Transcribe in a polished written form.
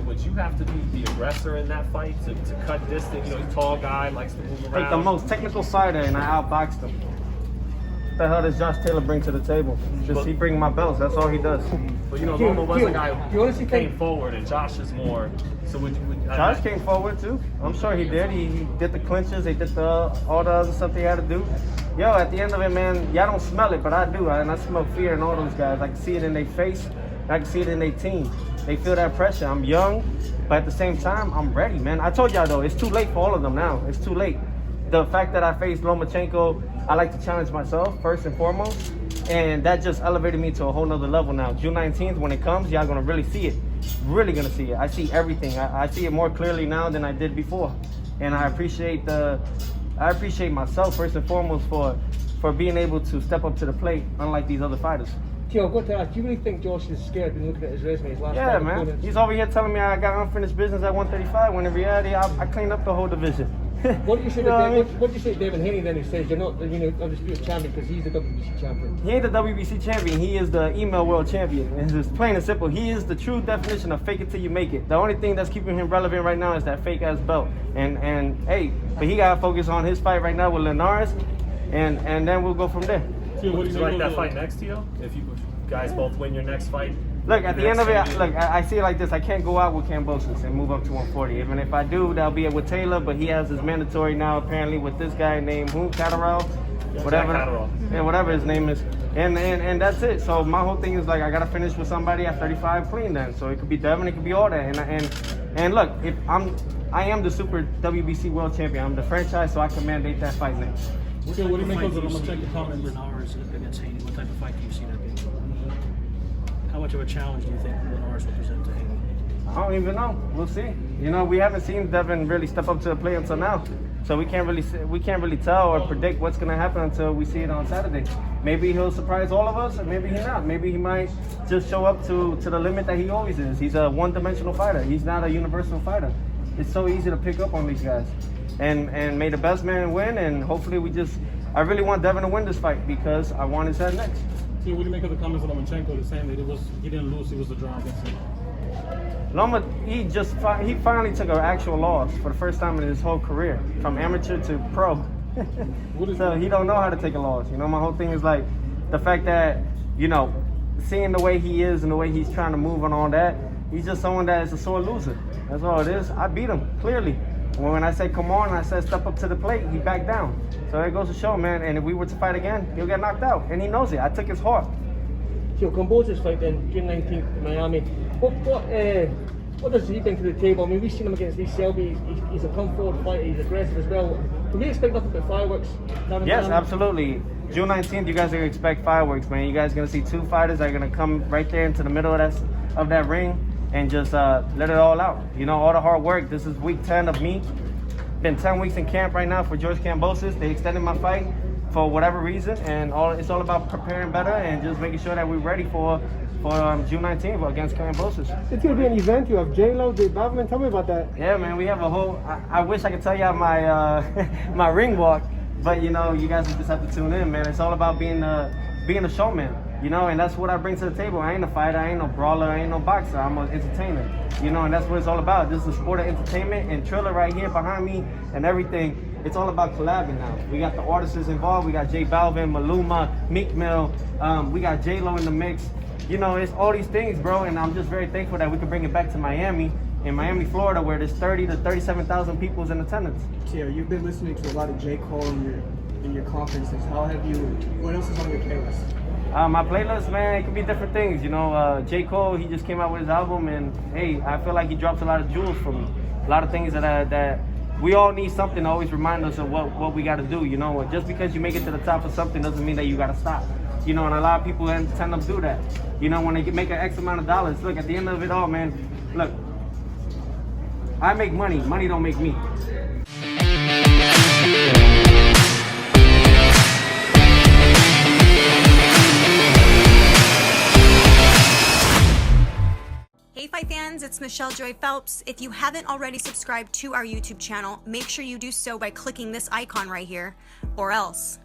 would you have to be the aggressor in that fight to cut distance? You know, he's a tall guy, likes to move around. Like the most technical fighter, and I outboxed him. What the hell does Josh Taylor bring to the table? Just he bring my belts. That's all he does. But you know, Loma was a guy who came forward, and Josh is more. So Josh came forward too. I'm sure he did. He did the clinches. He did all the other stuff he had to do. Yo, at the end of it, man, y'all don't smell it, but I do. And I smell fear in all those guys. I can see it in their face. I can see it in their team. They feel that pressure. I'm young, but at the same time, I'm ready, man. I told y'all though, it's too late for all of them now. It's too late. The fact that I faced Lomachenko, I like to challenge myself first and foremost, and that just elevated me to a whole nother level now. June 19th, when it comes, y'all gonna really see it. Really gonna see it. I see everything. I see it more clearly now than I did before, and I appreciate myself first and foremost for being able to step up to the plate, unlike these other fighters. Tio, I've got to ask, do you really think Josh is scared when looking at his resume? His last yeah, man. Opponents? He's over here telling me I got unfinished business at 135, when in reality, I cleaned up the whole division. What do you say to David Haney then, who says you're not, undisputed champion because he's the WBC champion? He ain't the WBC champion. He is the email world champion. And it's plain and simple. He is the true definition of fake it till you make it. The only thing that's keeping him relevant right now is that fake ass belt. And hey, but he gotta focus on his fight right now with Linares, and then we'll go from there. So would you like that fight next to you? If you guys both win your next fight? Look, at the end of it, I see it like this. I can't go out with Kambosos and move up to 140. Even if I do, that'll be it with Taylor, but he has his mandatory now apparently with this guy named Catterall? Whatever his name is. And that's it. So my whole thing is like I gotta finish with somebody at 35 clean then. So it could be Devin, it could be all that. And look, if I am the super WBC world champion. I'm the franchise, so I can mandate that fight next. So what do you make of the Lomachenko comment Linares against Haney? What type of fight do you see that being? How much of a challenge do you think Linares will present to Haney? I don't even know. We'll see. You know, we haven't seen Devin really step up to the plate until now, so we can't really tell or predict what's gonna happen until we see it on Saturday. Maybe he'll surprise all of us, or maybe he's not. Maybe he might just show up to the limit that he always is. He's a one-dimensional fighter. He's not a universal fighter. It's so easy to pick up on these guys. And may the best man win, and hopefully I really want Devin to win this fight because I want his head next. So what do you make of the comments of Lomachenko saying that he didn't lose, it was a draw against him? Loma, he finally took an actual loss for the first time in his whole career, from amateur to pro. So he don't know how to take a loss. You know, my whole thing is like the fact that, you know, seeing the way he is and the way he's trying to move and all that, he's just someone that is a sore loser. That's all it is. I beat him, clearly. When I say come on and I said step up to the plate, he backed down. So it goes to show, man, and if we were to fight again, he'll get knocked out. And he knows it. I took his heart. So Kambosos fight then, June 19th in Miami. What does he bring to the table? I mean, we've seen him against Lee Selby. He's a come-forward fighter. He's aggressive as well. Can we expect nothing but fireworks? Yes, absolutely. June 19th, you guys are going to expect fireworks, man. You guys are going to see two fighters that are going to come right there into the middle of that ring and just let it all out. You know, all the hard work. This is week 10 of me. Been 10 weeks in camp right now for George Kambosos. They extended my fight for whatever reason, and it's all about preparing better and just making sure that we're ready for June 19th against Kambosos. It's going to be an event. You have J-Lo, Dave Baveman. Tell me about that. Yeah, man, we have a whole... I wish I could tell y'all my my ring walk, but, you know, you guys just have to tune in, man. It's all about being a showman, you know, and that's what I bring to the table. I ain't a fighter, I ain't no brawler, I ain't no boxer. I'm an entertainer, you know, and that's what it's all about. This is a sport of entertainment, and Triller right here behind me and everything. It's all about collabing now. We got the artists involved. We got J Balvin, Maluma, Meek Mill. We got J-Lo in the mix. You know, it's all these things, bro, and I'm just very thankful that we can bring it back to Miami, in Miami, Florida, where there's 30 to 37,000 people in attendance. Tio, you've been listening to a lot of J. Cole in your conferences. What else is on your playlist? My playlist, man, it could be different things. You know, J. Cole, he just came out with his album, and hey, I feel like he drops a lot of jewels for me. A lot of things that we all need something to always remind us of what we got to do. You know, just because you make it to the top of something doesn't mean that you got to stop. You know, and a lot of people tend to do that. You know, when they make an X amount of dollars. Look, at the end of it all, man, look, I make money. Money don't make me. Hey Fight fans, it's Michelle Joy Phelps. If you haven't already subscribed to our YouTube channel, make sure you do so by clicking this icon right here, or else